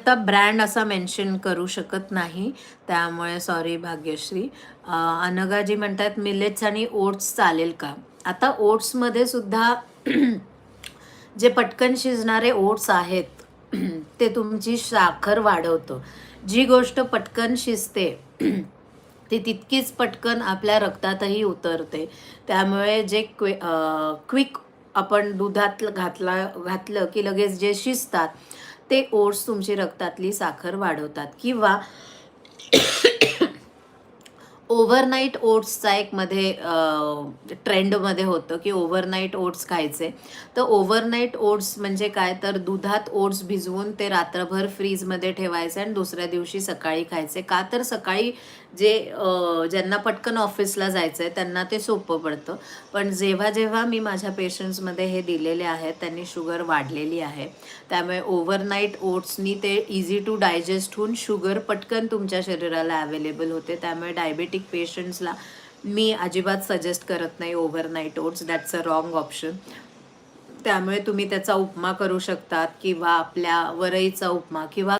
आत्ता ब्रँड असा मेन्शन करू शकत नाही, त्यामुळे सॉरी भाग्यश्री. अनघाजी म्हणतात मिलेट्स आणि ओट्स चालेल का? आता ओट्समध्ये सुद्धा जे पटकन शिजणारे ओट्स आहेत ते तुमची साखर वाढवतं. जी गोष्ट पटकन शिजते ती तितकीच पटकन आपल्या रक्तातही उतरते. त्यामुळे जे क्विक आपण दुधात घातलं की लगेच जे शिजतात ते ओट्स तुमची रक्तातली साखर वाढवतात. किंवा ओव्हरनाईट ओट्सचा एक मध्ये ट्रेंडमध्ये होतं की ओव्हरनाईट ओट्स खायचे. तर ओव्हरनाईट ओट्स म्हणजे काय, तर दुधात ओट्स भिजवून ते रात्रभर फ्रीजमध्ये ठेवायचे आणि दुसऱ्या दिवशी सकाळी खायचे. का तर सकाळी जे ज्यांना पटकन ऑफिसला जायचं आहे त्यांना ते सोपं पडतं. पण जेव्हा जेव्हा मी माझ्या पेशंट्समध्ये हे दिलेले आहेत त्यांनी शुगर वाढलेली आहे. त्यामुळे ओव्हरनाईट ओट्सनी ते इझी टू डायजेस्ट होऊन शुगर पटकन तुमच्या शरीराला अवेलेबल होते. त्यामुळे डायबेटिक पेशंट्सला मी अजिबात सजेस्ट करत नाही overnight oats. That's a wrong option. त्यामुळे तुम्ही त्याचा उपमा करू शकतात किंवा आपल्या वरईचा उपमा किंवा